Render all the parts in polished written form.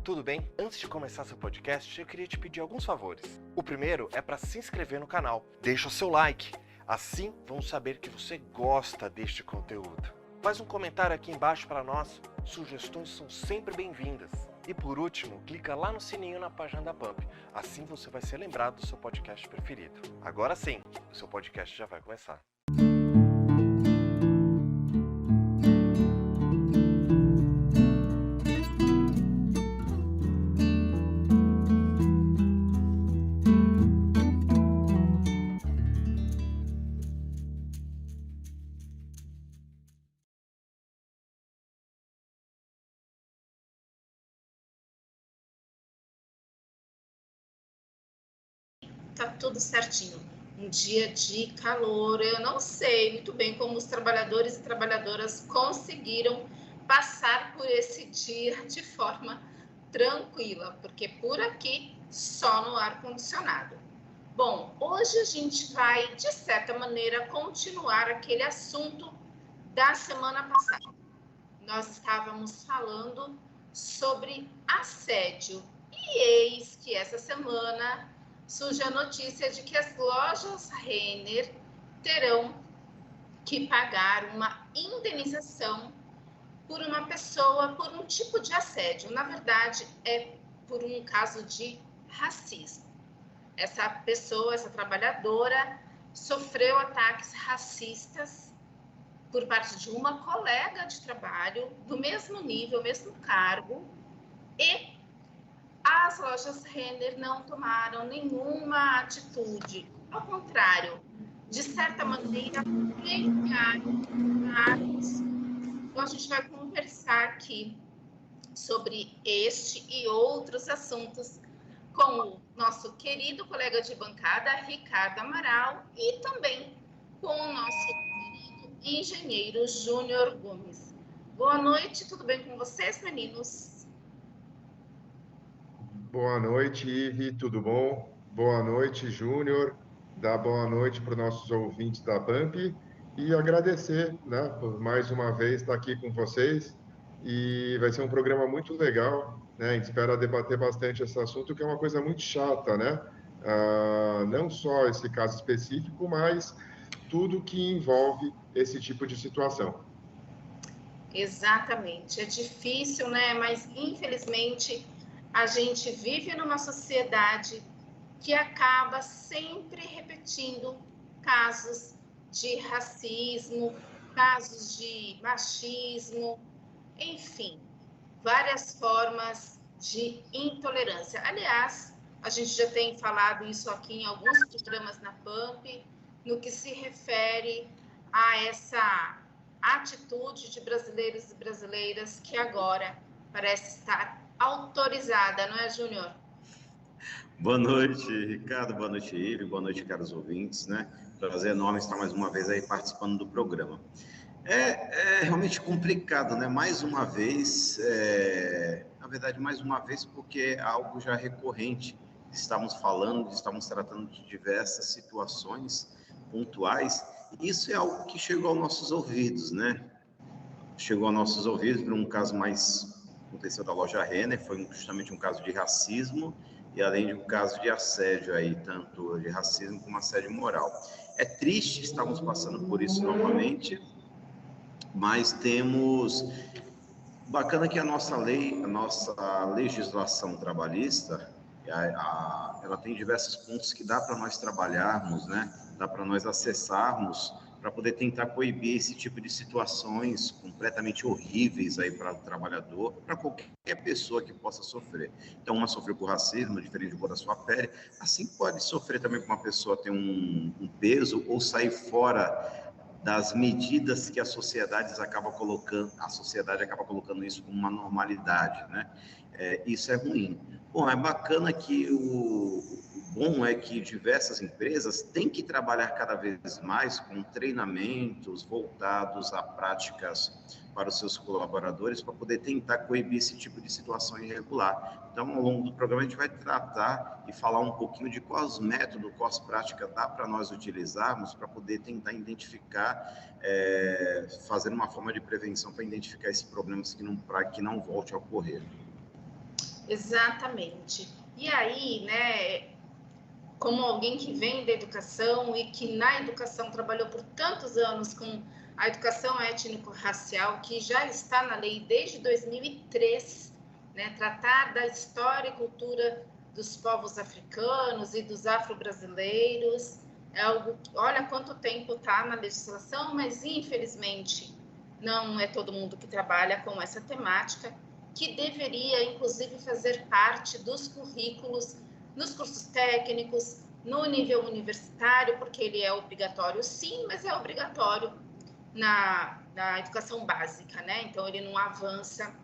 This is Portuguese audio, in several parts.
Tudo bem? Antes de começar seu podcast, eu queria te pedir alguns favores. O primeiro é para se inscrever no canal. Deixa o seu like. Assim, vamos saber que você gosta deste conteúdo. Faz um comentário aqui embaixo para nós. Sugestões são sempre bem-vindas. E por último, clica lá no sininho na página da Pump. Assim você vai ser lembrado do seu podcast preferido. Agora sim, o seu podcast já vai começar. Tá tudo certinho. Um dia de calor, eu não sei muito bem como os trabalhadores e trabalhadoras conseguiram passar por esse dia de forma tranquila, porque por aqui só no ar-condicionado. Bom, hoje a gente vai, de certa maneira, continuar aquele assunto da semana passada. Nós estávamos falando sobre assédio e eis que essa semana surge a notícia de que as lojas Renner terão que pagar uma indenização por uma pessoa, por um tipo de assédio. Na verdade, é por um caso de racismo. Essa pessoa, essa trabalhadora, sofreu ataques racistas por parte de uma colega de trabalho, do mesmo nível, mesmo cargo, e as lojas Renner não tomaram nenhuma atitude. Ao contrário, de certa maneira, premiaram atos. Então, a gente vai conversar aqui sobre este e outros assuntos com o nosso querido colega de bancada, Ricardo Amaral, e também com o nosso querido engenheiro Júnior Gomes. Boa noite, tudo bem com vocês, meninos? Boa noite, Ive, tudo bom? Boa noite, Júnior. Dá boa noite para os nossos ouvintes da Pump e agradecer, né, por mais uma vez estar aqui com vocês. E vai ser um programa muito legal, né? A gente espera debater bastante esse assunto, que é uma coisa muito chata, né? Não só esse caso específico, mas tudo que envolve esse tipo de situação. Exatamente, é difícil, né? Mas infelizmente a gente vive numa sociedade que acaba sempre repetindo casos de racismo, casos de machismo, enfim, várias formas de intolerância. Aliás, a gente já tem falado isso aqui em alguns programas na Pump, no que se refere a essa atitude de brasileiros e brasileiras que agora parece estar autorizada, não é, Júnior? Boa noite, Ricardo, boa noite, Ive, boa noite, caros ouvintes, né? Prazer enorme estar mais uma vez aí participando do programa. É realmente complicado, né? Mais uma vez, na verdade, mais uma vez, porque é algo já recorrente. Estamos falando, estamos tratando de diversas situações pontuais, e isso é algo que chegou aos nossos ouvidos, né? Chegou aos nossos ouvidos por um caso mais aconteceu da loja Renner, foi justamente um caso de racismo e além de um caso de assédio aí, tanto de racismo como assédio moral. É triste, estamos passando por isso novamente, mas temos... Bacana que a nossa lei, a nossa legislação trabalhista, ela tem diversos pontos que dá para nós trabalharmos, né? Dá para nós acessarmos para poder tentar coibir esse tipo de situações completamente horríveis aí para o trabalhador, para qualquer pessoa que possa sofrer. Então, uma sofreu por racismo, diferente de cor da sua pele, assim pode sofrer também com uma pessoa ter um peso ou sair fora das medidas que a sociedade acaba colocando isso como uma normalidade, né? Isso é ruim. Bom, é bacana que o bom é que diversas empresas têm que trabalhar cada vez mais com treinamentos voltados a práticas para os seus colaboradores para poder tentar coibir esse tipo de situação irregular. Então, ao longo do programa, a gente vai tratar e falar um pouquinho de quais métodos, quais práticas dá para nós utilizarmos para poder tentar identificar, fazer uma forma de prevenção para identificar esse problema para que não volte a ocorrer. Exatamente. E aí, né, como alguém que vem da educação e que na educação trabalhou por tantos anos com a educação étnico-racial, que já está na lei desde 2003, né, tratar da história e cultura dos povos africanos e dos afro-brasileiros, é algo, olha quanto tempo está na legislação, mas infelizmente não é todo mundo que trabalha com essa temática, que deveria, inclusive, fazer parte dos currículos, nos cursos técnicos, no nível universitário, porque ele é obrigatório, sim, mas é obrigatório na educação básica, né? Então, ele não avança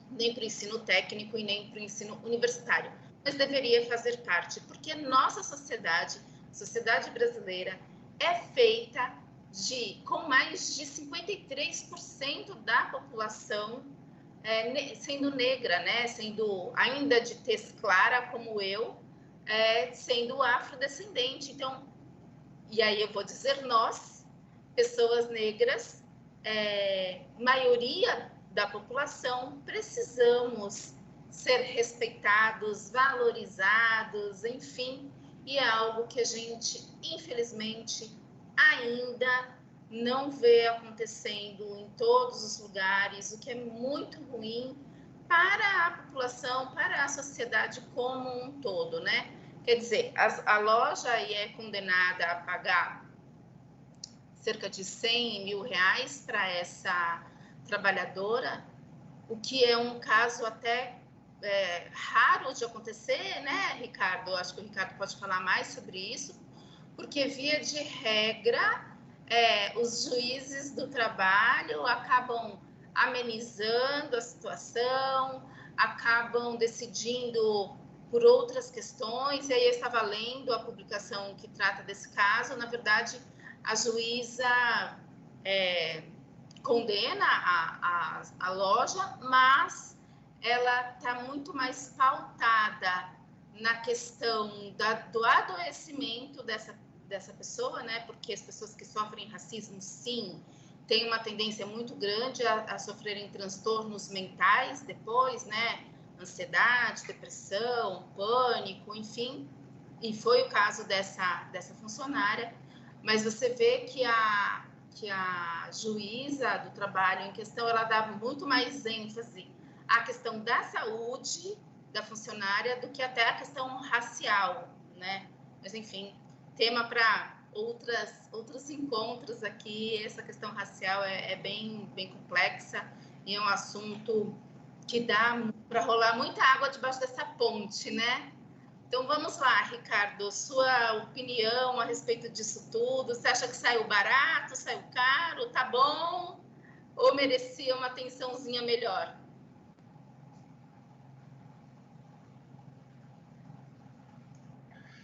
nem para o ensino técnico e nem para o ensino universitário, mas deveria fazer parte, porque nossa sociedade brasileira, é feita com mais de 53% da população sendo negra, né? Sendo ainda de tez clara como eu, sendo afrodescendente. Então, e aí eu vou dizer nós, pessoas negras, maioria da população, precisamos ser respeitados, valorizados, enfim, e é algo que a gente, infelizmente, ainda não vê acontecendo em todos os lugares, o que é muito ruim para a população, para a sociedade como um todo, né? Quer dizer, a loja aí é condenada a pagar cerca de 100 mil reais para essa trabalhadora, o que é um caso até raro de acontecer, né, Ricardo? Eu acho que o Ricardo pode falar mais sobre isso, porque via de regra, os juízes do trabalho acabam amenizando a situação, acabam decidindo por outras questões. E aí eu estava lendo a publicação que trata desse caso. Na verdade, a juíza condena a loja, mas ela está muito mais pautada na questão do adoecimento dessa pessoa, né? Porque as pessoas que sofrem racismo, sim, têm uma tendência muito grande a sofrerem transtornos mentais depois, né? Ansiedade, depressão, pânico, enfim. E foi o caso dessa funcionária. Mas você vê que a juíza do trabalho em questão, ela dava muito mais ênfase à questão da saúde da funcionária do que até a questão racial, né? Mas, enfim, tema para outros encontros aqui. Essa questão racial é bem complexa e é um assunto que dá para rolar muita água debaixo dessa ponte, né? Então, vamos lá, Ricardo, sua opinião a respeito disso tudo. Você acha que saiu barato, saiu caro, tá bom? Ou merecia uma atençãozinha melhor?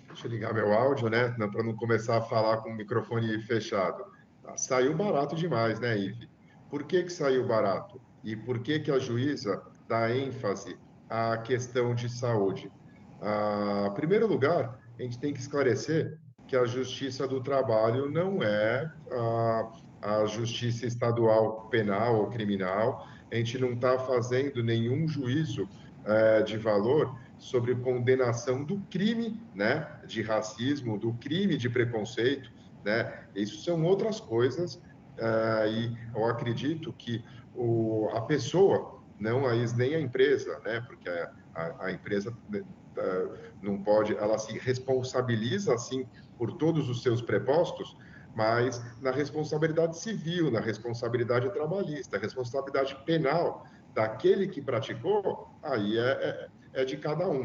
Deixa eu ligar meu áudio, né? Para não começar a falar com o microfone fechado. Saiu barato demais, né, Ive? Por que saiu barato? E por que a juíza dá ênfase à questão de saúde? Em primeiro lugar, a gente tem que esclarecer que a Justiça do Trabalho não é a Justiça Estadual Penal ou Criminal. A gente não está fazendo nenhum juízo de valor sobre condenação do crime, né, de racismo, do crime de preconceito, né? Isso são outras coisas, e eu acredito que a pessoa, não nem a empresa, né, porque a empresa não pode, ela se responsabiliza, assim, por todos os seus prepostos, Mas na responsabilidade civil, na responsabilidade trabalhista, responsabilidade penal daquele que praticou, aí é de cada um.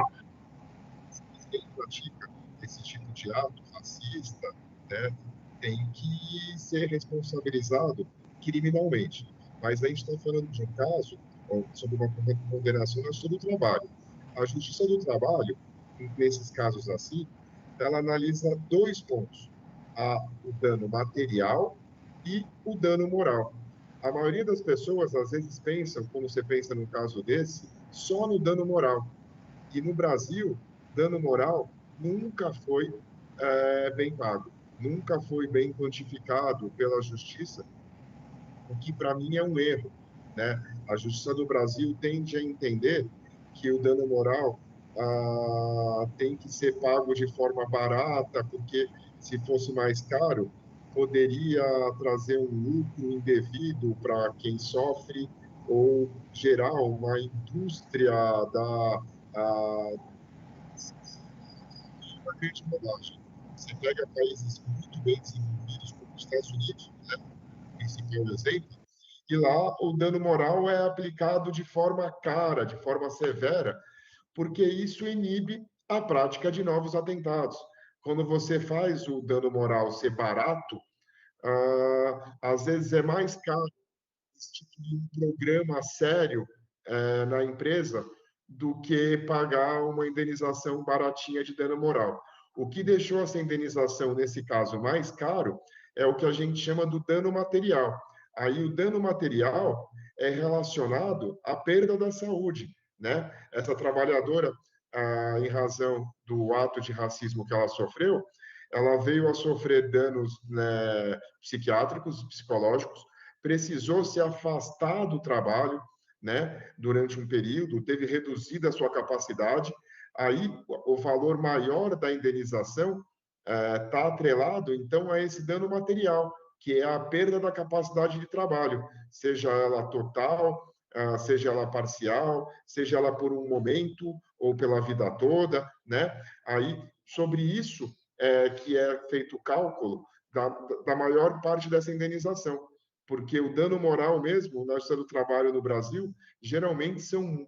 Se ele pratica esse tipo de ato racista, né, tem que ser responsabilizado criminalmente. Mas a gente está falando de um caso sobre uma condenação na Justiça do Trabalho. A Justiça do Trabalho, nesses casos assim, ela analisa dois pontos: o dano material e o dano moral. A maioria das pessoas, às vezes, pensam, como você pensa no caso desse, só no dano moral. E no Brasil, dano moral nunca foi bem pago, nunca foi bem quantificado pela justiça, o que para mim é um erro, né? A justiça do Brasil tende a entender que o dano moral tem que ser pago de forma barata, porque se fosse mais caro, poderia trazer um lucro indevido para quem sofre ou gerar uma indústria uma grande rodagem. Você pega países muito bem desenvolvidos, como os Estados Unidos, né, o principal exemplo, e lá o dano moral é aplicado de forma cara, de forma severa, porque isso inibe a prática de novos atentados. Quando você faz o dano moral ser barato, às vezes é mais caro instituir um programa sério na empresa do que pagar uma indenização baratinha de dano moral. O que deixou essa indenização, nesse caso, mais caro é o que a gente chama do dano material. Aí o dano material é relacionado à perda da saúde, né? Essa trabalhadora, em razão do ato de racismo que ela sofreu, ela veio a sofrer danos, né, psiquiátricos, psicológicos, precisou se afastar do trabalho, né, durante um período, teve reduzida a sua capacidade, aí o valor maior da indenização está atrelado, então, a esse dano material, que é a perda da capacidade de trabalho, seja ela total, seja ela parcial, seja ela por um momento ou pela vida toda, né? Aí, sobre isso, que é feito o cálculo da maior parte dessa indenização, porque o dano moral mesmo, na Justiça do Trabalho no Brasil, geralmente são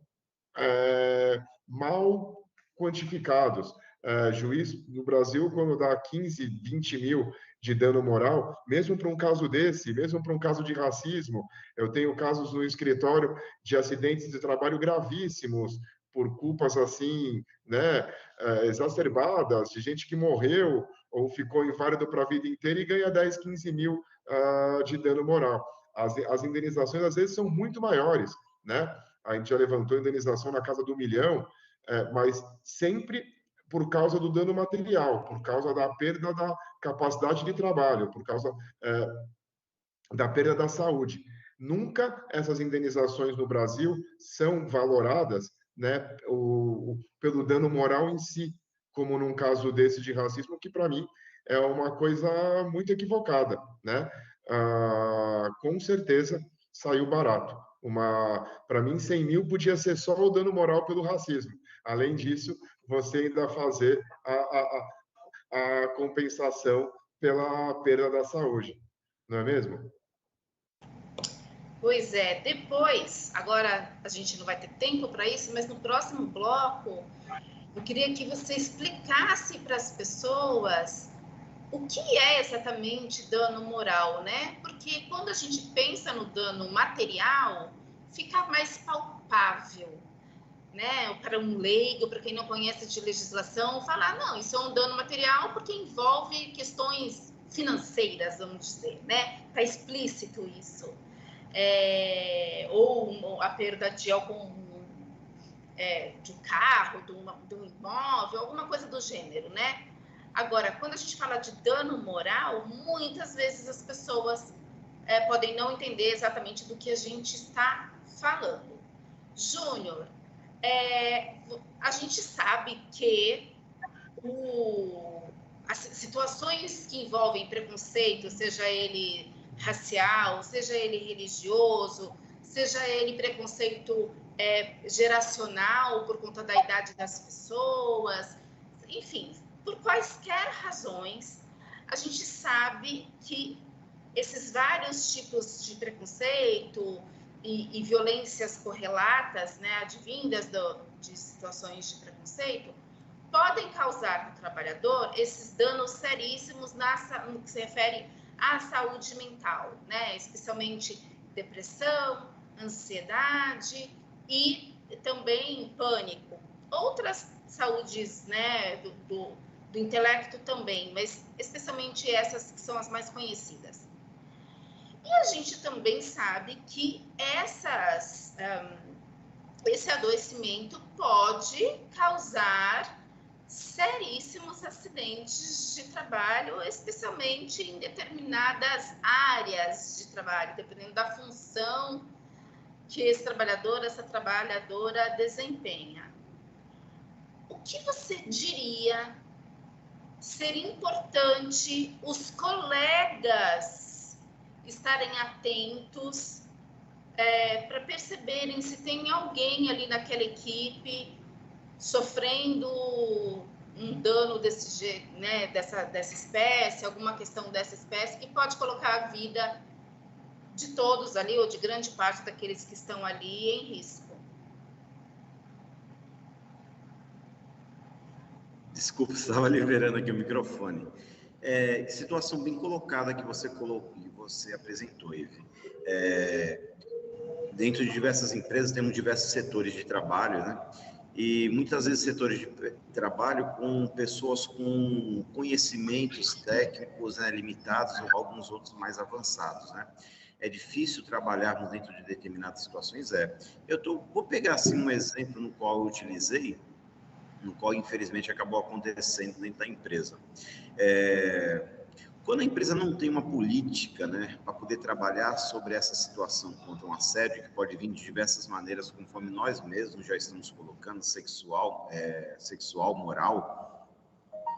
mal quantificados. Juiz no Brasil, quando dá 15, 20 mil de dano moral, mesmo para um caso desse, mesmo para um caso de racismo, eu tenho casos no escritório de acidentes de trabalho gravíssimos, por culpas assim, né, exacerbadas, de gente que morreu ou ficou inválido para a vida inteira e ganha 10, 15 mil de dano moral. As indenizações, às vezes, são muito maiores, né? A gente já levantou indenização na casa do 1 milhão, mas sempre por causa do dano material, por causa da perda da capacidade de trabalho, por causa da perda da saúde. Nunca essas indenizações no Brasil são valoradas, né, pelo dano moral em si, como num caso desse de racismo, que para mim é uma coisa muito equivocada, né? Com certeza saiu barato. Para mim, 100 mil podia ser só o dano moral pelo racismo. Além disso, você ainda fazer a compensação pela perda da saúde, não é mesmo? Pois é, depois, agora a gente não vai ter tempo para isso, mas no próximo bloco, eu queria que você explicasse para as pessoas o que é exatamente dano moral, né? Porque quando a gente pensa no dano material, fica mais palpável, né? Para um leigo, para quem não conhece de legislação, falar, não, isso é um dano material porque envolve questões financeiras, vamos dizer, né? Está explícito isso. Ou a perda de algum de um carro, de um imóvel, alguma coisa do gênero, né? Agora, quando a gente fala de dano moral, muitas vezes as pessoas podem não entender exatamente do que a gente está falando. Júnior, a gente sabe que as situações que envolvem preconceito, seja ele racial, seja ele religioso, seja ele preconceito geracional por conta da idade das pessoas, enfim, por quaisquer razões, a gente sabe que esses vários tipos de preconceito e violências correlatas, né, advindas de situações de preconceito, podem causar no trabalhador esses danos seríssimos no que se refere à saúde mental, né, especialmente depressão, ansiedade e também pânico. Outras saúdes, né, do intelecto também, mas especialmente essas que são as mais conhecidas. E a gente também sabe que esse adoecimento pode causar seríssimos acidentes de trabalho, especialmente em determinadas áreas de trabalho, dependendo da função que esse trabalhador, essa trabalhadora desempenha. O que você diria ser importante os colegas estarem atentos para perceberem se tem alguém ali naquela equipe sofrendo um dano desse jeito, né, dessa espécie, alguma questão dessa espécie que pode colocar a vida de todos ali ou de grande parte daqueles que estão ali em risco? Desculpa, estava liberando aqui o microfone. Situação bem colocada que você colocou, que você apresentou, Eve. Dentro de diversas empresas temos diversos setores de trabalho, né? E muitas vezes setores de trabalho com pessoas com conhecimentos técnicos, né, limitados ou alguns outros mais avançados, né? É difícil trabalharmos dentro de determinadas situações. Vou pegar assim um exemplo no qual eu utilizei, no qual infelizmente acabou acontecendo dentro da empresa. Quando a empresa não tem uma política, né, para poder trabalhar sobre essa situação contra um assédio, que pode vir de diversas maneiras, conforme nós mesmos já estamos colocando, sexual, moral,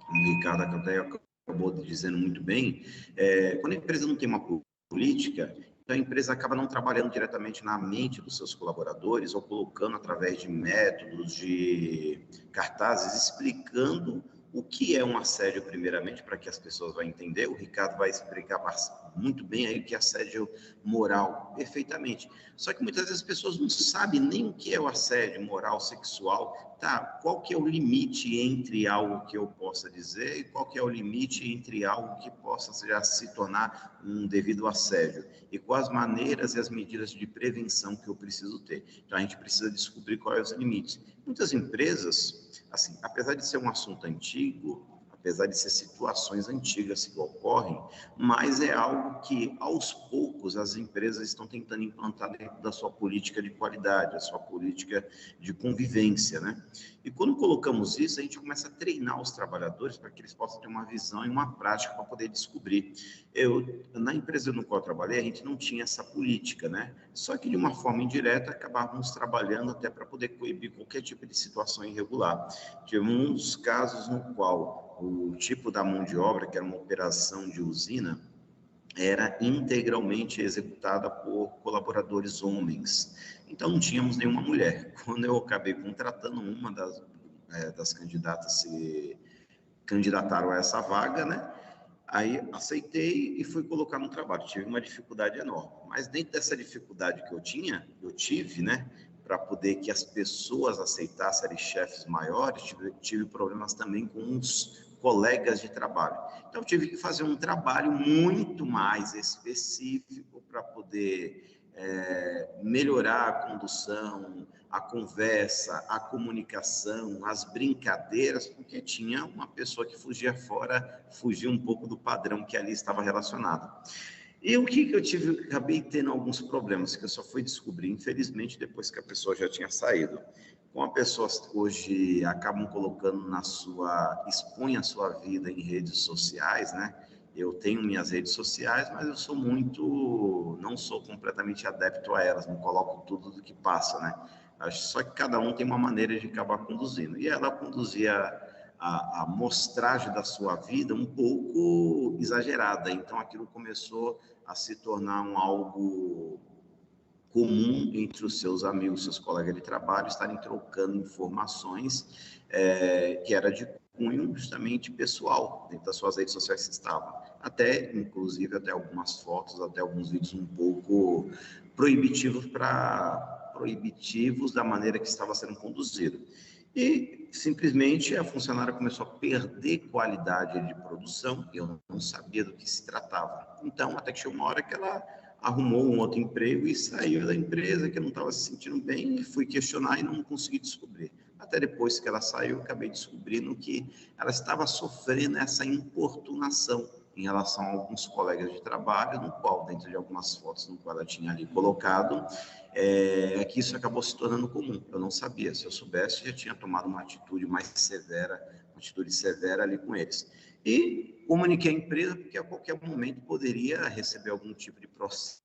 como o Ricardo até acabou dizendo muito bem, quando a empresa não tem uma política, então a empresa acaba não trabalhando diretamente na mente dos seus colaboradores ou colocando através de métodos, de cartazes, explicando o que é um assédio, primeiramente, para que as pessoas vão entender. O Ricardo vai explicar muito bem aí o que é assédio moral, perfeitamente. Só que muitas vezes as pessoas não sabem nem o que é o assédio moral, sexual. Tá, qual que é o limite entre algo que eu possa dizer e qual que é o limite entre algo que possa já se tornar um devido assédio? E quais maneiras e as medidas de prevenção que eu preciso ter? Então, a gente precisa descobrir quais são os limites. Muitas empresas, assim, apesar de ser um assunto antigo, apesar de ser situações antigas que ocorrem, mas é algo que, aos poucos, as empresas estão tentando implantar dentro da sua política de qualidade, a sua política de convivência, né? E quando colocamos isso, a gente começa a treinar os trabalhadores para que eles possam ter uma visão e uma prática para poder descobrir. Na empresa no qual eu trabalhei, a gente não tinha essa política, né? Só que, de uma forma indireta, acabávamos trabalhando até para poder coibir qualquer tipo de situação irregular. Tivemos casos no qual o tipo da mão de obra, que era uma operação de usina, era integralmente executada por colaboradores homens. Então, não tínhamos nenhuma mulher. Quando eu acabei contratando uma das candidatas se candidataram a essa vaga, né? Aí aceitei e fui colocar no trabalho. Tive uma dificuldade enorme. Mas dentro dessa dificuldade que eu tive, né? Para poder que as pessoas aceitassem, serem chefes maiores, tive problemas também com os colegas de trabalho. Então, eu tive que fazer um trabalho muito mais específico para poder melhorar a condução, a conversa, a comunicação, as brincadeiras, porque tinha uma pessoa que fugia um pouco do padrão que ali estava relacionado. E o que eu acabei tendo alguns problemas, que eu só fui descobrir, infelizmente, depois que a pessoa já tinha saído. Como as pessoas hoje acabam colocando expõem a sua vida em redes sociais, né? Eu tenho minhas redes sociais, mas eu não sou completamente adepto a elas, não coloco tudo do que passa, né? Só que cada um tem uma maneira de acabar conduzindo. E ela conduzia a mostragem da sua vida um pouco exagerada. Então, aquilo começou a se tornar algo comum entre os seus amigos, seus colegas de trabalho, estarem trocando informações que era de cunho justamente pessoal, dentro das suas redes sociais que estavam. Até, inclusive, até algumas fotos, até alguns vídeos um pouco proibitivos da maneira que estava sendo conduzido. E, simplesmente, a funcionária começou a perder qualidade de produção, e eu não sabia do que se tratava. Então, até que chegou uma hora que ela arrumou um outro emprego e saiu da empresa, que eu não estava se sentindo bem, e fui questionar e não consegui descobrir. Até depois que ela saiu, acabei descobrindo que ela estava sofrendo essa importunação em relação a alguns colegas de trabalho, no qual, dentro de algumas fotos no qual ela tinha ali colocado, que isso acabou se tornando comum. Eu não sabia, se eu soubesse, já tinha tomado uma atitude mais severa, uma atitude severa ali com eles. E comuniquei à empresa, porque a qualquer momento poderia receber algum tipo de processo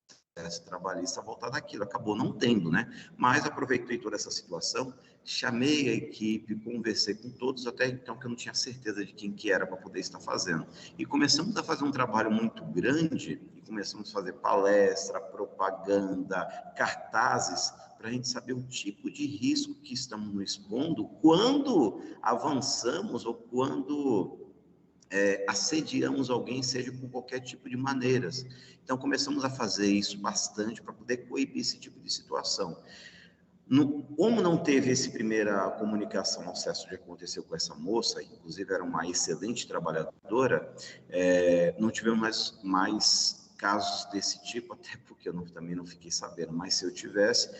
trabalhista voltado àquilo. Acabou não tendo, né? Mas aproveitei toda essa situação, chamei a equipe, conversei com todos, até então que eu não tinha certeza de quem que era para poder estar fazendo. E começamos a fazer um trabalho muito grande, e começamos a fazer palestra, propaganda, cartazes, para a gente saber o tipo de risco que estamos nos expondo quando avançamos ou quando assediamos alguém, seja por qualquer tipo de maneiras. Então, começamos a fazer isso bastante para poder coibir esse tipo de situação. Como não teve essa primeira comunicação ao acesso que aconteceu com essa moça, inclusive era uma excelente trabalhadora, não tivemos mais casos desse tipo, até porque eu também não fiquei sabendo, mas se eu tivesse,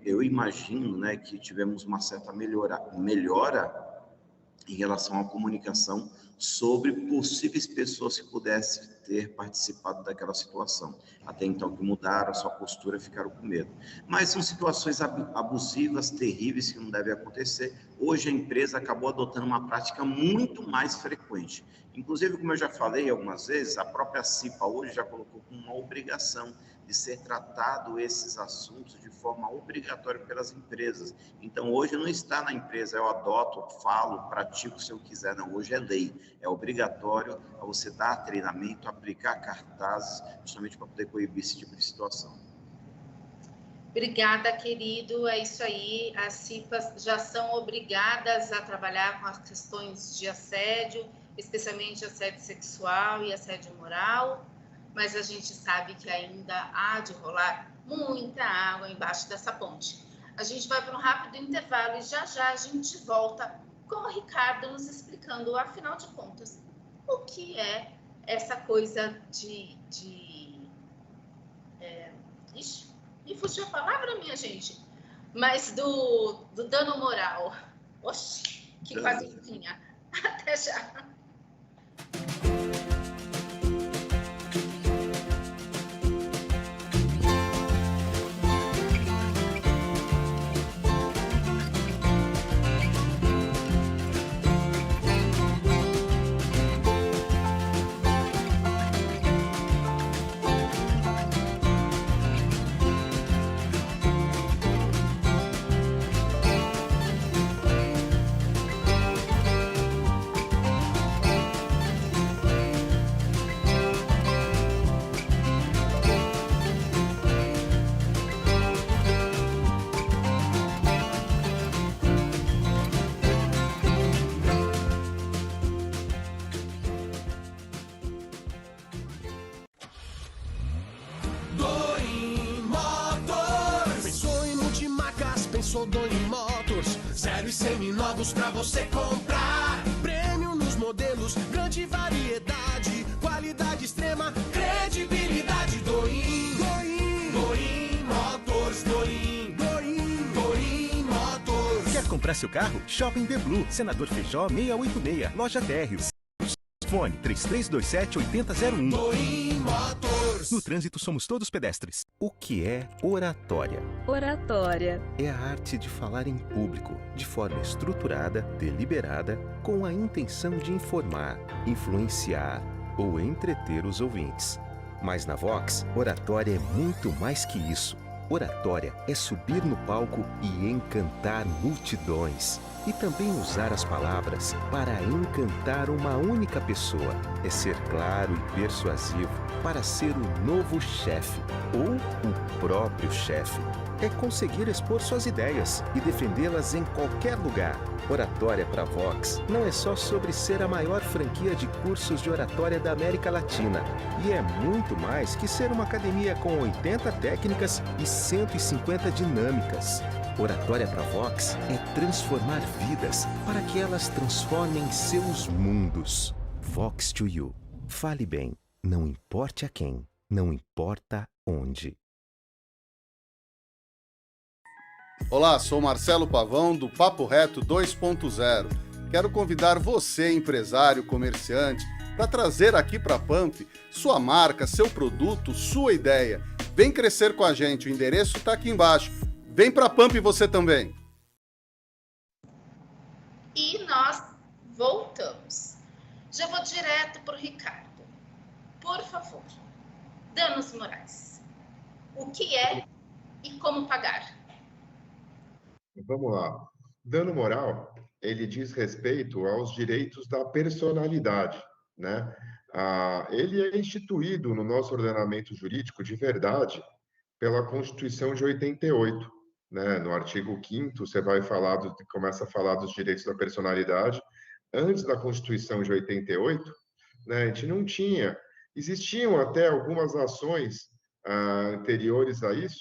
eu imagino, né, que tivemos uma certa melhora em relação à comunicação sobre possíveis pessoas que pudessem ter participado daquela situação. Até então que mudaram a sua postura, ficaram com medo. Mas são situações abusivas, terríveis, que não devem acontecer. Hoje a empresa acabou adotando uma prática muito mais frequente. Inclusive, como eu já falei algumas vezes, a própria CIPA hoje já colocou como uma obrigação de ser tratado esses assuntos de forma obrigatória pelas empresas. Então, hoje não está na empresa, eu adoto, falo, pratico se eu quiser, não, hoje é lei, é obrigatório você dar treinamento, aplicar cartazes, justamente para poder coibir esse tipo de situação. Obrigada, querido, é isso aí, as CIPAs já são obrigadas a trabalhar com as questões de assédio, especialmente assédio sexual e assédio moral, mas a gente sabe que ainda há de rolar muita água embaixo dessa ponte. A gente vai para um rápido intervalo e já a gente volta com o Ricardo nos explicando, afinal de contas, o que é essa coisa Ixi, me fugiu a palavra, minha gente, mas do dano moral. Oxi, que quase vinha. Até já. Pensou Doim Motors, 0 e seminovos pra você comprar. Prêmio nos modelos, grande variedade, qualidade extrema, credibilidade. Doim Motors, Doim Motors. Quer comprar seu carro? Shopping The Blue, Senador Feijó 686, Loja Térreos. Fone 3327-8001. Doim Motors. No trânsito somos todos pedestres. O que é oratória? Oratória é a arte de falar em público, de forma estruturada, deliberada, com a intenção de informar, influenciar ou entreter os ouvintes. Mas na Vox, oratória é muito mais que isso. Oratória é subir no palco e encantar multidões. E também usar as palavras para encantar uma única pessoa. É ser claro e persuasivo para ser o novo chefe ou o próprio chefe. é conseguir expor suas ideias e defendê-las em qualquer lugar. Oratória para Vox não é só sobre ser a maior franquia de cursos de oratória da América Latina. E é muito mais que ser uma academia com 80 técnicas e 150 dinâmicas. Oratória para Vox é transformar vidas para que elas transformem seus mundos. Vox to You. Fale bem, não importe a quem, não importa onde. Olá, sou Marcelo Pavão do Papo Reto 2.0. Quero convidar você, empresário, comerciante, para trazer aqui para a Pump sua marca, seu produto, sua ideia. Vem crescer com a gente, o endereço está aqui embaixo. Vem para a Pump você também. E nós voltamos. Já vou direto para o Ricardo. Por favor, danos morais. O que é e como pagar? Vamos lá. Dano moral, ele diz respeito aos direitos da personalidade, né? Ele é instituído no nosso ordenamento jurídico de verdade pela Constituição de 88, né? No artigo 5º, você vai falar começa a falar dos direitos da personalidade. Antes da Constituição de 88, né, a gente não tinha. Existiam até algumas ações anteriores a isso,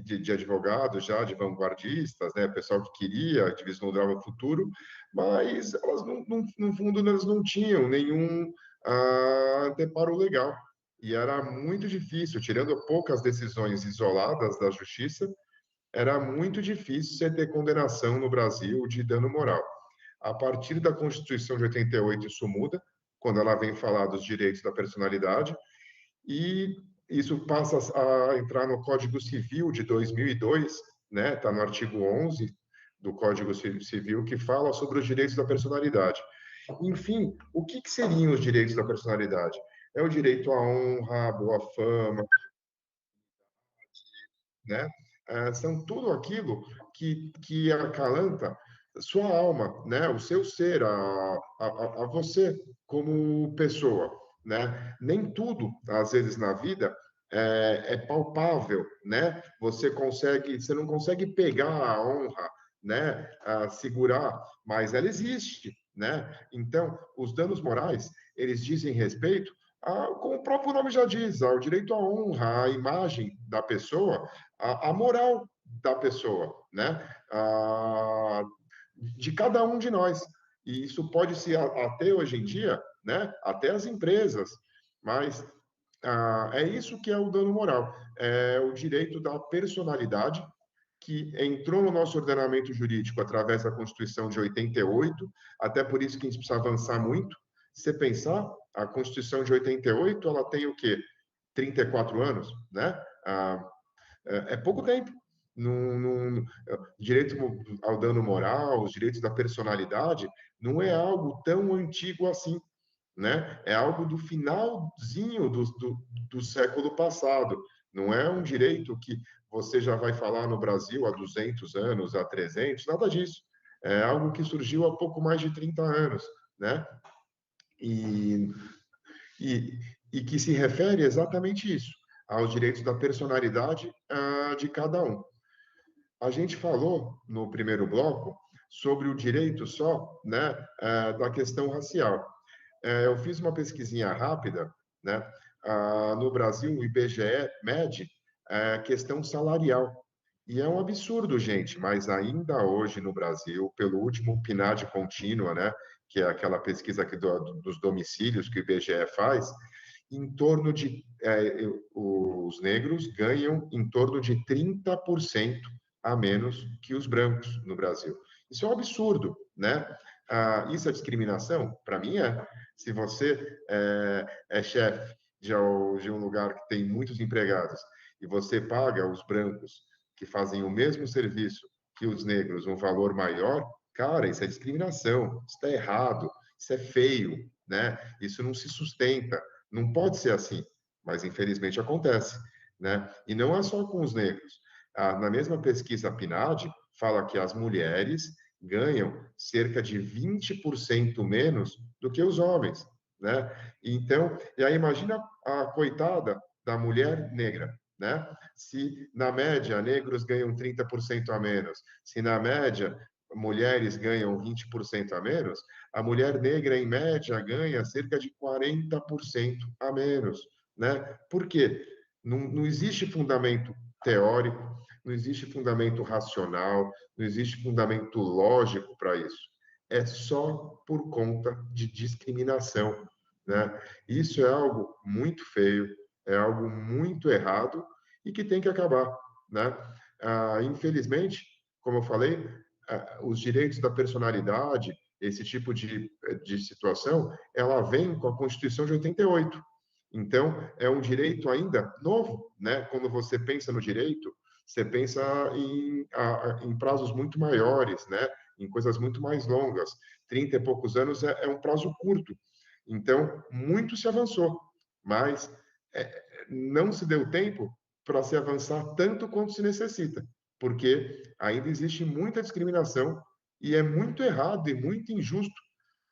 de advogados já, de vanguardistas, né, pessoal que queria, que vislumbrava o futuro, mas elas, no fundo, elas não tinham nenhum anteparo legal. E era muito difícil, tirando poucas decisões isoladas da justiça, era muito difícil você ter condenação no Brasil de dano moral. A partir da Constituição de 88, isso muda, quando ela vem falar dos direitos da personalidade, e isso passa a entrar no Código Civil de 2002, né? Está no artigo 11 do Código Civil, que fala sobre os direitos da personalidade. Enfim, o que seriam os direitos da personalidade? É o direito à honra, à boa fama, né? São tudo aquilo que acalanta sua alma, né? O seu ser, a você como pessoa, né? Nem tudo, às vezes, na vida é palpável, né? Você não consegue pegar a honra, né? Segurar, mas ela existe, né? Então, os danos morais, eles dizem respeito como o próprio nome já diz, ao direito à honra, à imagem da pessoa, à moral da pessoa, né? De cada um de nós. E isso pode ser até hoje em dia, né? Até as empresas, mas é isso que é o dano moral, é o direito da personalidade, que entrou no nosso ordenamento jurídico através da Constituição de 88, até por isso que a gente precisa avançar muito. Se você pensar, a Constituição de 88, ela tem o quê? 34 anos, né? É pouco tempo. Direito ao dano moral, os direitos da personalidade, não é algo tão antigo assim, né? É algo do finalzinho do século passado. Não é um direito que você já vai falar no Brasil há 200 anos, há 300, nada disso. É algo que surgiu há pouco mais de 30 anos, né? E que se refere exatamente isso, aos direitos da personalidade de cada um. A gente falou no primeiro bloco sobre o direito só, né, da questão racial. Eu fiz uma pesquisinha rápida, né? No Brasil, o IBGE mede questão salarial. E é um absurdo, gente, mas ainda hoje no Brasil, pelo último PNAD contínua, né, que é aquela pesquisa aqui dos domicílios que o IBGE faz, em torno de os negros ganham em torno de 30% a menos que os brancos no Brasil. Isso é um absurdo, né? Isso é discriminação? Para mim é. Se você é chefe de um lugar que tem muitos empregados e você paga os brancos que fazem o mesmo serviço que os negros um valor maior, cara, isso é discriminação, isso está errado, isso é feio, né? Isso não se sustenta, não pode ser assim, mas infelizmente acontece, né? E não é só com os negros. Na mesma pesquisa PNAD, fala que as mulheres ganham cerca de 20% menos do que os homens, né? Então, e aí imagina a coitada da mulher negra, né? Se na média negros ganham 30% a menos, se na média mulheres ganham 20% a menos, a mulher negra, em média, ganha cerca de 40% a menos, né? Por quê? Não existe fundamento teórico, não existe fundamento racional, não existe fundamento lógico para isso. É só por conta de discriminação, né? Isso é algo muito feio, é algo muito errado e que tem que acabar, né? Infelizmente, como eu falei, os direitos da personalidade, esse tipo de situação, ela vem com a Constituição de 88. Então, é um direito ainda novo, né? Quando você pensa no direito, você pensa em prazos muito maiores, né? Em coisas muito mais longas. 30 e poucos anos é um prazo curto. Então, muito se avançou, mas não se deu tempo para se avançar tanto quanto se necessita, porque ainda existe muita discriminação e é muito errado e muito injusto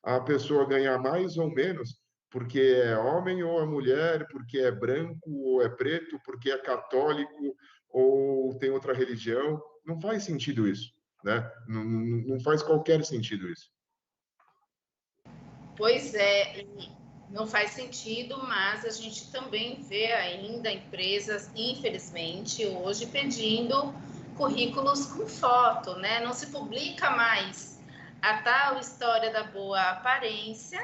a pessoa ganhar mais ou menos porque é homem ou é mulher, porque é branco ou é preto, porque é católico ou tem outra religião. Não faz sentido isso, né? Não faz qualquer sentido isso. Pois é, não faz sentido, mas a gente também vê ainda empresas, infelizmente, hoje pedindo currículos com foto, né? Não se publica mais a tal história da boa aparência,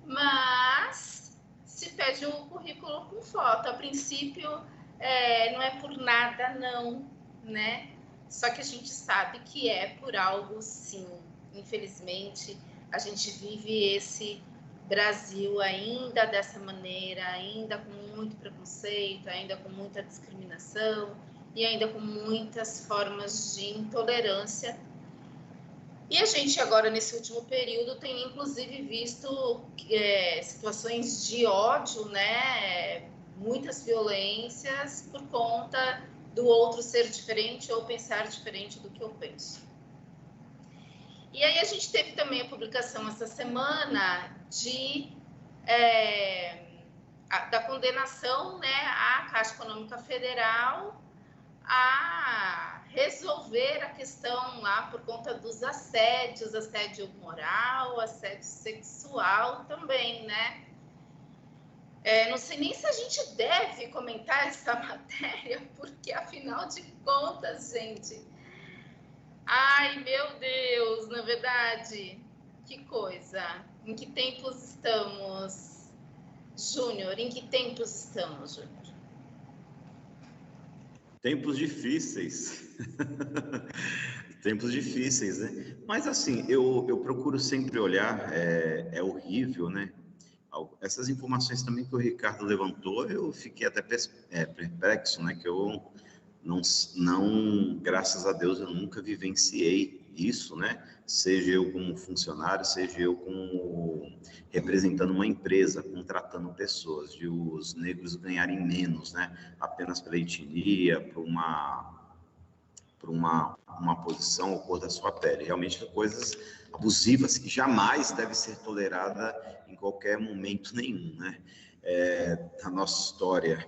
mas se pede um currículo com foto. A princípio, não é por nada, não, né? Só que a gente sabe que é por algo, sim. Infelizmente, a gente vive esse Brasil ainda dessa maneira, ainda com muito preconceito, ainda com muita discriminação e ainda com muitas formas de intolerância. E a gente agora, nesse último período, tem inclusive visto situações de ódio, né? Muitas violências por conta do outro ser diferente ou pensar diferente do que eu penso. E aí a gente teve também a publicação essa semana da condenação, né, à Caixa Econômica Federal a resolver a questão lá por conta dos assédios, assédio moral, assédio sexual também, né? Não sei nem se a gente deve comentar essa matéria, porque afinal de contas, gente... Ai, meu Deus, na verdade, que coisa. Em que tempos estamos, Júnior? Em que tempos estamos, Júnior? Tempos difíceis. Tempos difíceis, né? Mas, assim, eu procuro sempre olhar, é horrível, né? Essas informações também que o Ricardo levantou, eu fiquei até perplexo, né? Que eu... Não, graças a Deus, eu nunca vivenciei isso, né? Seja eu como funcionário, seja eu como representando uma empresa, contratando pessoas, de os negros ganharem menos, né? Apenas pela etnia, por uma posição ou cor da sua pele. Realmente são coisas abusivas que jamais deve ser tolerada em qualquer momento nenhum, né? Da nossa história.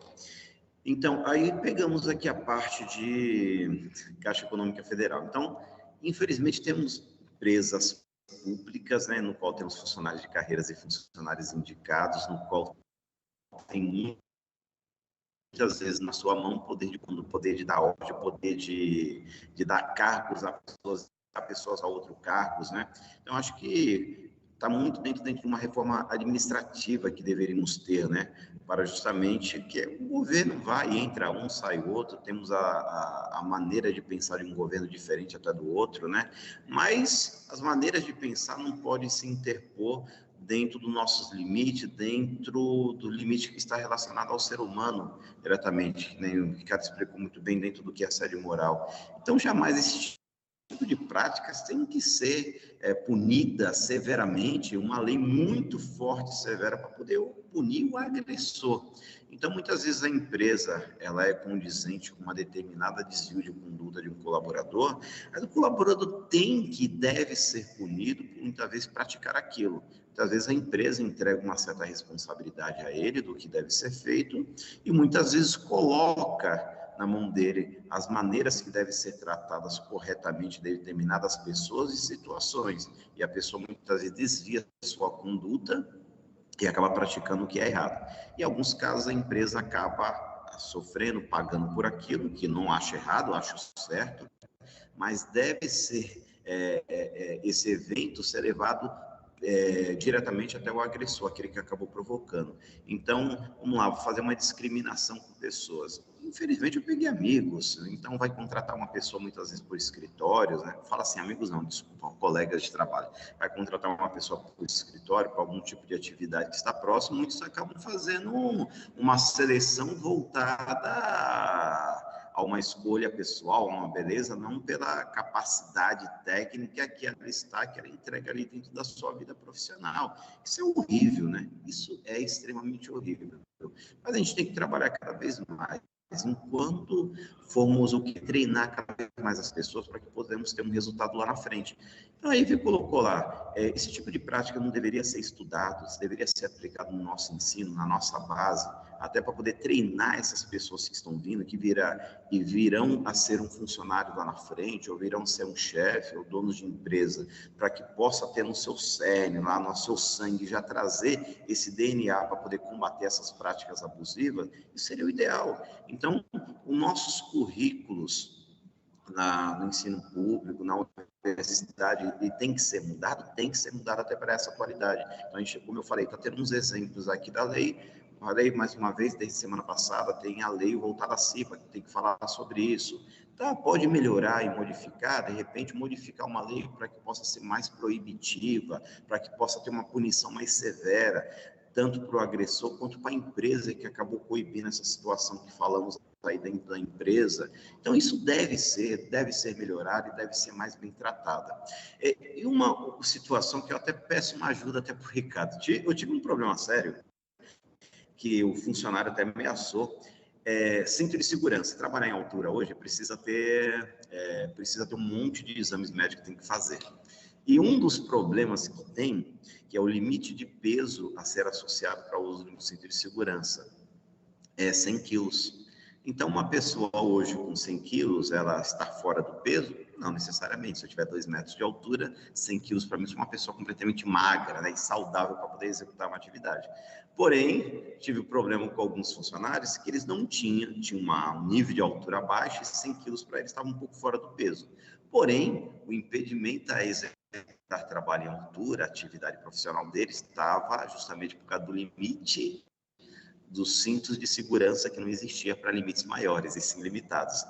Então, aí pegamos aqui a parte de Caixa Econômica Federal. Então, infelizmente, temos empresas públicas, né, no qual temos funcionários de carreiras e funcionários indicados, no qual tem muitas vezes na sua mão o poder de dar ordem, o poder de dar cargos a pessoas a outros cargos, né? Então, acho que está muito dentro de uma reforma administrativa que deveríamos ter, né? Para justamente que o governo vai, entra um, sai outro, temos a maneira de pensar de um governo diferente até do outro, né? Mas as maneiras de pensar não podem se interpor dentro dos nossos limites, dentro do limite que está relacionado ao ser humano diretamente, né? O Ricardo explicou muito bem dentro do que é assédio moral. Então, jamais esse tipo de práticas tem que ser punida severamente, uma lei muito forte e severa para poder o punir o agressor. Então, muitas vezes a empresa ela é condizente com uma determinada desvio de conduta de um colaborador, mas o colaborador tem que deve ser punido por muitas vezes praticar aquilo. Muitas vezes a empresa entrega uma certa responsabilidade a ele do que deve ser feito e muitas vezes coloca na mão dele as maneiras que devem ser tratadas corretamente de determinadas pessoas e situações. E a pessoa muitas vezes desvia sua conduta e acaba praticando o que é errado. Em alguns casos, a empresa acaba sofrendo, pagando por aquilo, que não acho errado, acho certo, mas deve ser esse evento ser levado diretamente até o agressor, aquele que acabou provocando. Então, vamos lá, vou fazer uma discriminação com pessoas. Infelizmente, eu peguei amigos, então vai contratar uma pessoa muitas vezes por escritórios, né? Fala assim, amigos não, desculpa, colegas de trabalho. Vai contratar uma pessoa por escritório, para algum tipo de atividade que está próximo, muitos acabam fazendo uma seleção voltada a uma escolha pessoal, a uma beleza, não pela capacidade técnica que ela está, que ela entrega ali dentro da sua vida profissional. Isso é horrível, né? Isso é extremamente horrível. Mas a gente tem que trabalhar cada vez mais, enquanto formos treinar cada vez mais as pessoas para que possamos ter um resultado lá na frente. Então, a Ivy colocou lá, esse tipo de prática não deveria ser estudado, isso deveria ser aplicado no nosso ensino, na nossa base, até para poder treinar essas pessoas que estão vindo, que virão a ser um funcionário lá na frente, ou virão ser um chefe, ou donos de empresa, para que possa ter no seu cerne, lá no seu sangue, já trazer esse DNA para poder combater essas práticas abusivas, isso seria o ideal. Então, os nossos currículos no ensino público, na universidade, e tem que ser mudado até para essa qualidade. Então, a gente, como eu falei, está tendo uns exemplos aqui da lei. Falei mais uma vez, desde semana passada, tem a lei voltada à CIPA, que tem que falar sobre isso. Tá, pode melhorar e modificar, de repente modificar uma lei para que possa ser mais proibitiva, para que possa ter uma punição mais severa, tanto para o agressor quanto para a empresa que acabou coibindo essa situação que falamos aí dentro da empresa. Então, isso deve ser melhorado e deve ser mais bem tratada. E uma situação que eu até peço uma ajuda até para o Ricardo. Eu tive um problema sério, que o funcionário até ameaçou, cinto de segurança. Trabalhar em altura hoje precisa ter um monte de exames médicos que tem que fazer. E um dos problemas que tem, que é o limite de peso a ser associado para o uso de um cinto de segurança, é 100 quilos. Então, uma pessoa hoje com 100 quilos, ela está fora do peso? Não necessariamente. Se eu tiver 2 metros de altura, 100 quilos para mim é uma pessoa completamente magra, né, e saudável para poder executar uma atividade. Porém, tive um problema com alguns funcionários que eles não tinham um nível de altura baixo e 100 quilos para eles estava um pouco fora do peso. Porém, o impedimento a executar trabalho em altura, a atividade profissional deles, estava justamente por causa do limite dos cintos de segurança, que não existia para limites maiores, e sim limitados.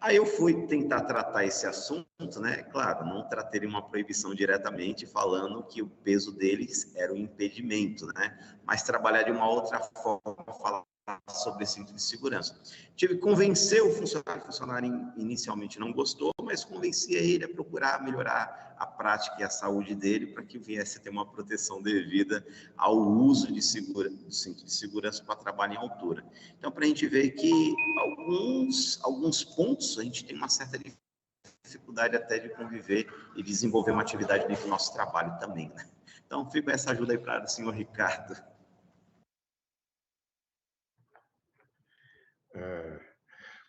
Aí eu fui tentar tratar esse assunto, né? Claro, não tratei uma proibição diretamente, falando que o peso deles era um impedimento, né? Mas trabalhar de uma outra forma, falar sobre cinto de segurança. Tive que convencer o funcionário inicialmente não gostou, mas convenci ele a procurar melhorar a prática e a saúde dele para que viesse a ter uma proteção devida ao uso do cinto de segurança para trabalho em altura. Então, para a gente ver que alguns pontos a gente tem uma certa dificuldade até de conviver e desenvolver uma atividade dentro do nosso trabalho também, né? Então, fica essa ajuda aí para o senhor Ricardo.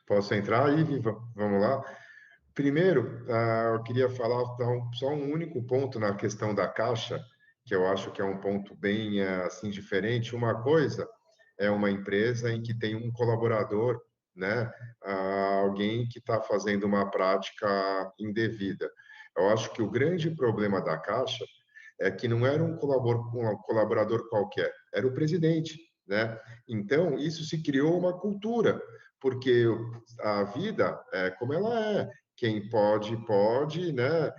Posso entrar aí? Vamos lá. Primeiro, eu queria falar só um único ponto na questão da Caixa, que eu acho que é um ponto bem assim diferente. Uma coisa é uma empresa em que tem um colaborador, né, alguém que está fazendo uma prática indevida. Eu acho que o grande problema da Caixa é que não era um colaborador qualquer, era o presidente, né? Então, isso se criou uma cultura, porque a vida é como ela é. Quem pode, pode, né?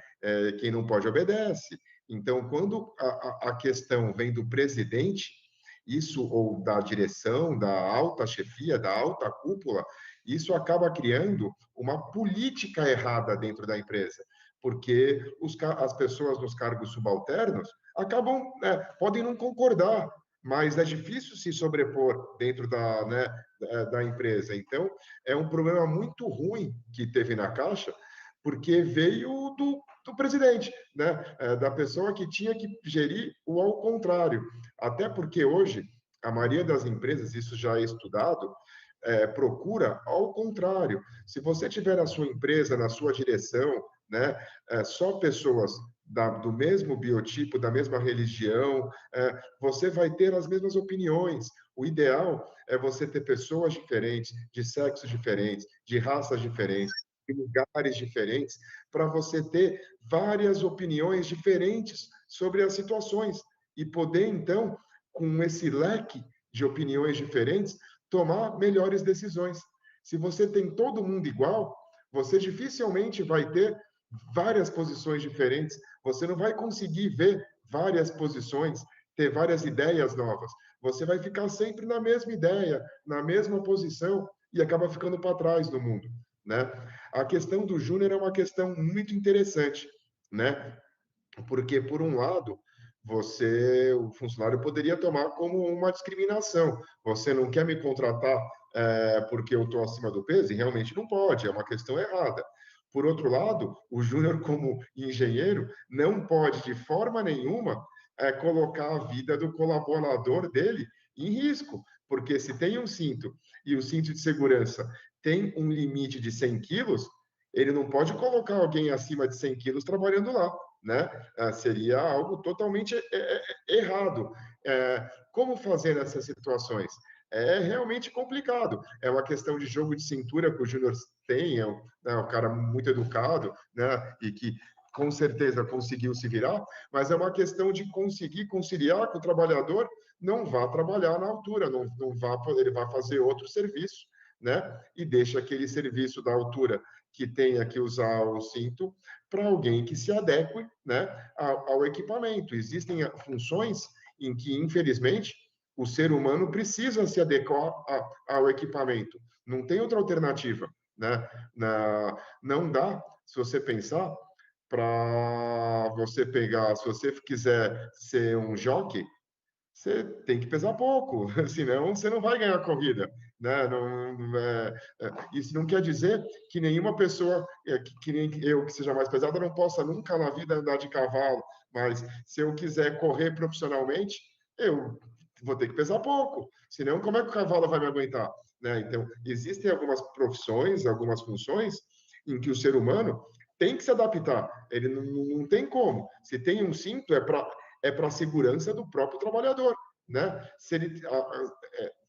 Quem não pode, obedece. Então, quando a questão vem do presidente, isso, ou da direção, da alta chefia, da alta cúpula, isso acaba criando uma política errada dentro da empresa, porque as pessoas nos cargos subalternos podem não concordar, mas é difícil se sobrepor dentro da empresa. Então, é um problema muito ruim que teve na Caixa, porque veio do presidente, né? Da pessoa que tinha que gerir o ao contrário. Até porque hoje, a maioria das empresas, isso já é estudado, procura ao contrário. Se você tiver a sua empresa, na sua direção, né, só pessoas do mesmo biotipo, da mesma religião, você vai ter as mesmas opiniões. O ideal é você ter pessoas diferentes, de sexos diferentes, de raças diferentes, de lugares diferentes, para você ter várias opiniões diferentes sobre as situações e poder, então, com esse leque de opiniões diferentes, tomar melhores decisões. Se você tem todo mundo igual, você dificilmente vai ter várias posições diferentes, você não vai conseguir ver várias posições, ter várias ideias novas. Você vai ficar sempre na mesma ideia, na mesma posição e acaba ficando para trás do mundo, né? A questão do júnior é uma questão muito interessante, né? Porque, por um lado, o funcionário poderia tomar como uma discriminação. Você não quer me contratar porque eu estou acima do peso? E realmente não pode, é uma questão errada. Por outro lado, o júnior, como engenheiro, não pode, de forma nenhuma, colocar a vida do colaborador dele em risco, porque se tem um cinto e o cinto de segurança tem um limite de 100 quilos, ele não pode colocar alguém acima de 100 quilos trabalhando lá, né? Seria algo totalmente errado. Como fazer nessas situações? É realmente complicado. É uma questão de jogo de cintura que o júnior tem, um cara muito educado, né? E que com certeza conseguiu se virar, mas é uma questão de conseguir conciliar que o trabalhador não vá trabalhar na altura, ele vai fazer outro serviço, né? E deixa aquele serviço da altura que tenha que usar o cinto para alguém que se adeque, né, ao equipamento. Existem funções em que, infelizmente, o ser humano precisa se adequar ao equipamento. Não tem outra alternativa, né? Não dá, se você pensar, para você pegar, se você quiser ser um jockey, você tem que pesar pouco, senão você não vai ganhar a corrida, né? Isso não quer dizer que nenhuma pessoa, que nem eu, que seja mais pesada, não possa nunca na vida andar de cavalo, mas se eu quiser correr profissionalmente, eu vou ter que pesar pouco, senão como é que o cavalo vai me aguentar, né? Então, existem algumas profissões, algumas funções em que o ser humano tem que se adaptar, ele não tem como. Se tem um cinto, é para a segurança do próprio trabalhador, né? Se ele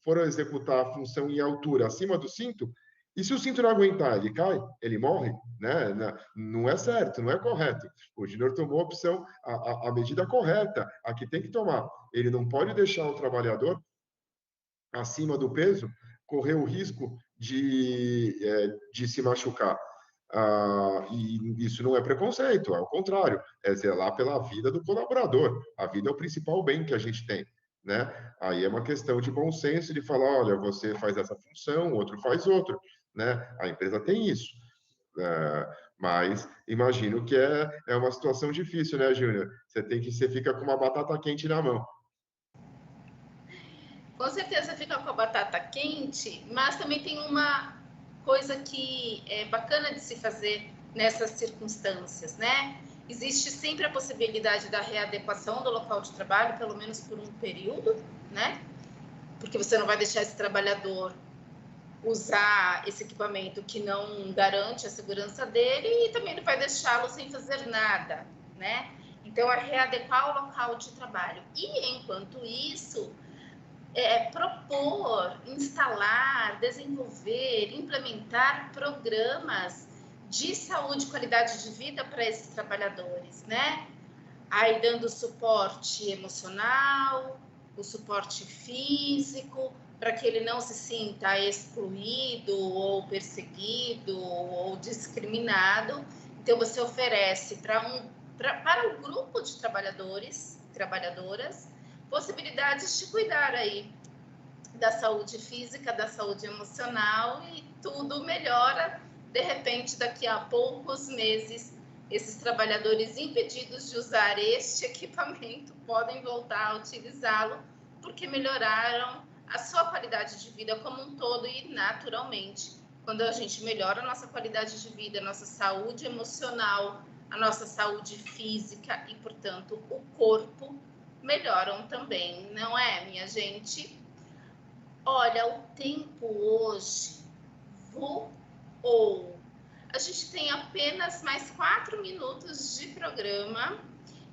for executar a função em altura acima do cinto, e se o cinto não aguentar, ele cai, ele morre, né? Não é certo, não é correto. O júnior tomou a opção, a medida correta, a que tem que tomar. Ele não pode deixar o trabalhador acima do peso correr o risco de se machucar. E isso não é preconceito, ao contrário, é zelar pela vida do colaborador. A vida é o principal bem que a gente tem, né? Aí é uma questão de bom senso de falar, olha, você faz essa função, outro faz outra, né? A empresa tem isso. Mas imagino que é uma situação difícil, né, Júnior? Você fica com uma batata quente na mão. Com certeza fica com a batata quente, mas também tem uma coisa que é bacana de se fazer nessas circunstâncias, né? Existe sempre a possibilidade da readequação do local de trabalho, pelo menos por um período, né? Porque você não vai deixar esse trabalhador usar esse equipamento que não garante a segurança dele e também não vai deixá-lo sem fazer nada, né? Então, é readequar o local de trabalho. E, enquanto isso, propor, instalar, desenvolver, implementar programas de saúde e qualidade de vida para esses trabalhadores, né? Aí dando suporte emocional, o suporte físico, para que ele não se sinta excluído ou perseguido ou discriminado. Então, você oferece para o grupo de trabalhadores, trabalhadoras, possibilidades de cuidar aí da saúde física, da saúde emocional e tudo melhora. De repente, daqui a poucos meses, esses trabalhadores impedidos de usar este equipamento podem voltar a utilizá-lo porque melhoraram a sua qualidade de vida como um todo e, naturalmente, quando a gente melhora a nossa qualidade de vida, a nossa saúde emocional, a nossa saúde física e, portanto, o corpo melhoram também, não é, minha gente? Olha, o tempo hoje voou. A gente tem apenas mais 4 minutos de programa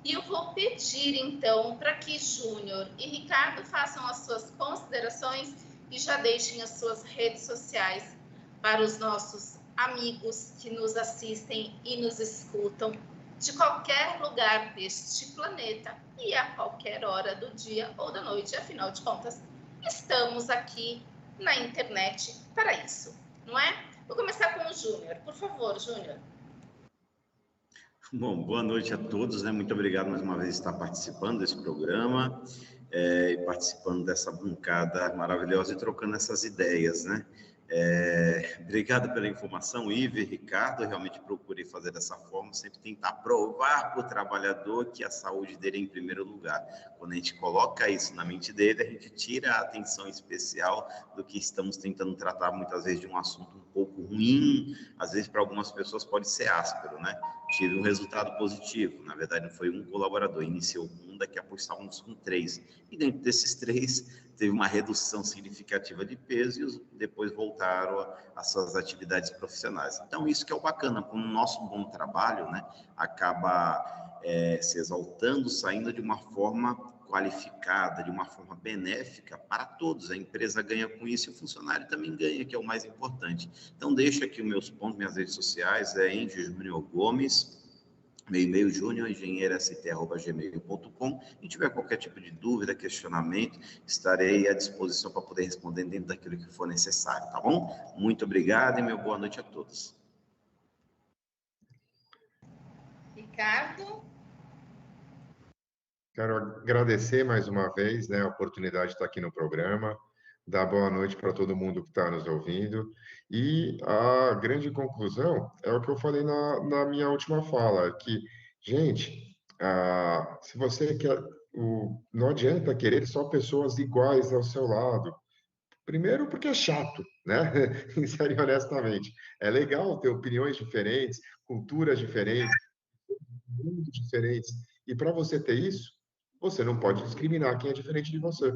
e eu vou pedir, então, para que Júnior e Ricardo façam as suas considerações e já deixem as suas redes sociais para os nossos amigos que nos assistem e nos escutam de qualquer lugar deste planeta e a qualquer hora do dia ou da noite. Afinal de contas, estamos aqui na internet para isso, não é? Vou começar com o Júnior. Por favor, Júnior. Bom, boa noite a todos, né? Muito obrigado mais uma vez por estar participando desse programa e participando dessa bancada maravilhosa e trocando essas ideias, né? Obrigado pela informação, Ive, Ricardo. Eu realmente procurei fazer dessa forma, sempre tentar provar para o trabalhador que a saúde dele é em primeiro lugar. Quando a gente coloca isso na mente dele, a gente tira a atenção especial do que estamos tentando tratar muitas vezes de um assunto um pouco ruim, às vezes para algumas pessoas pode ser áspero, né? Tive um resultado positivo, na verdade não foi um colaborador, iniciou com um, daqui a pouco estávamos com 3, e dentro desses 3 teve uma redução significativa de peso e depois voltaram às suas atividades profissionais. Então isso que é o bacana, com o nosso bom trabalho, né, acaba se exaltando, saindo de uma forma qualificada, de uma forma benéfica para todos. A empresa ganha com isso e o funcionário também ganha, que é o mais importante. Então, deixo aqui os meus pontos, minhas redes sociais, Endio Júnior Gomes, meu e-mail juniorengenieirast@gmail.com. E tiver qualquer tipo de dúvida, questionamento, estarei à disposição para poder responder dentro daquilo que for necessário, tá bom? Muito obrigado e meu boa noite a todos. Ricardo? Quero agradecer mais uma vez, né, a oportunidade de estar aqui no programa, dar boa noite para todo mundo que está nos ouvindo. E a grande conclusão é o que eu falei na minha última fala, que, gente, se você quer, não adianta querer só pessoas iguais ao seu lado. Primeiro porque é chato, né? Sincero e honestamente. É legal ter opiniões diferentes, culturas diferentes, mundos diferentes. E para você ter isso, você não pode discriminar quem é diferente de você.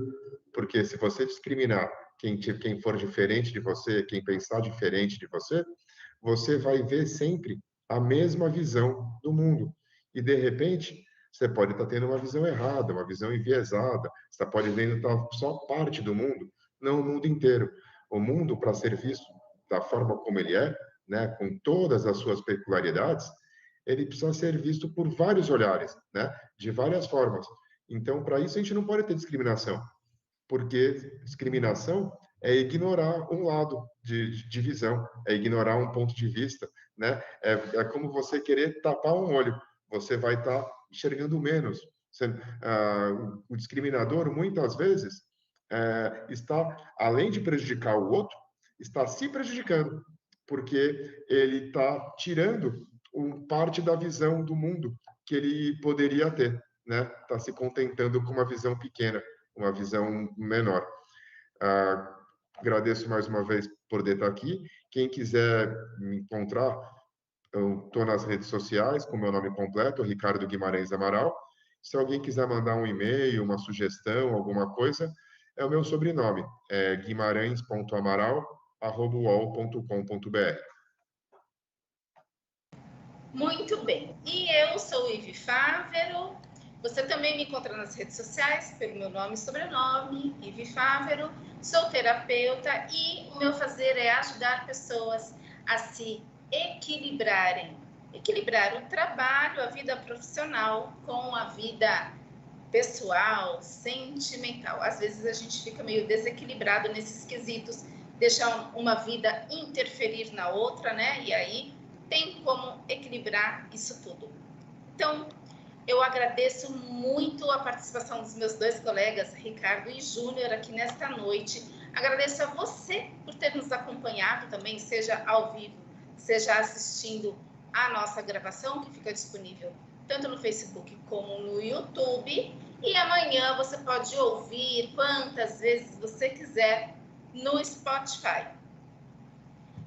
Porque se você discriminar quem for diferente de você, quem pensar diferente de você, você vai ver sempre a mesma visão do mundo. E, de repente, você pode estar tendo uma visão errada, uma visão enviesada. Você pode vendo só parte do mundo, não o mundo inteiro. O mundo, para ser visto da forma como ele é, né, com todas as suas peculiaridades, ele precisa ser visto por vários olhares, né, de várias formas. Então, para isso, a gente não pode ter discriminação, porque discriminação é ignorar um lado de visão, é ignorar um ponto de vista, né? É como você querer tapar um olho, você vai estar enxergando menos. O discriminador, muitas vezes, está, além de prejudicar o outro, está se prejudicando, porque ele está tirando parte da visão do mundo que ele poderia ter, né? Está se contentando com uma visão pequena, uma visão menor. Agradeço mais uma vez por poder estar aqui. Quem quiser me encontrar, eu estou nas redes sociais com meu nome completo, Ricardo Guimarães Amaral. Se alguém quiser mandar um e-mail, uma sugestão, alguma coisa, é o meu sobrenome, é guimarães.amaral@uol.com.br. Muito bem. E eu sou Ive Fávero. Você também me encontra nas redes sociais pelo meu nome e sobrenome, Ive Fávero. Sou terapeuta e o meu fazer é ajudar pessoas a se equilibrarem. Equilibrar o trabalho, a vida profissional com a vida pessoal, sentimental. Às vezes a gente fica meio desequilibrado nesses quesitos, deixar uma vida interferir na outra, né? E aí tem como equilibrar isso tudo. Então, eu agradeço muito a participação dos meus 2 colegas, Ricardo e Júnior, aqui nesta noite. Agradeço a você por ter nos acompanhado também, seja ao vivo, seja assistindo a nossa gravação, que fica disponível tanto no Facebook como no YouTube. E amanhã você pode ouvir quantas vezes você quiser no Spotify.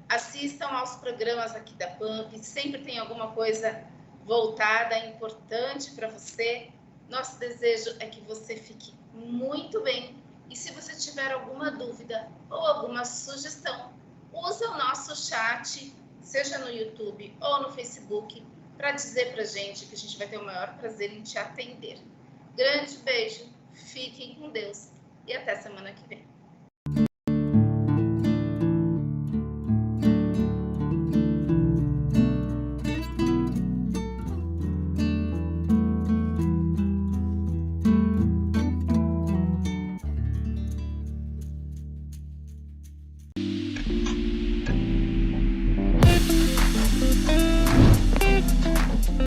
Assistam aos programas aqui da PAMP, sempre tem alguma coisa voltada, importante para você. Nosso desejo é que você fique muito bem. E se você tiver alguma dúvida ou alguma sugestão, usa o nosso chat, seja no YouTube ou no Facebook, para dizer para a gente que a gente vai ter o maior prazer em te atender. Grande beijo, fiquem com Deus e até semana que vem.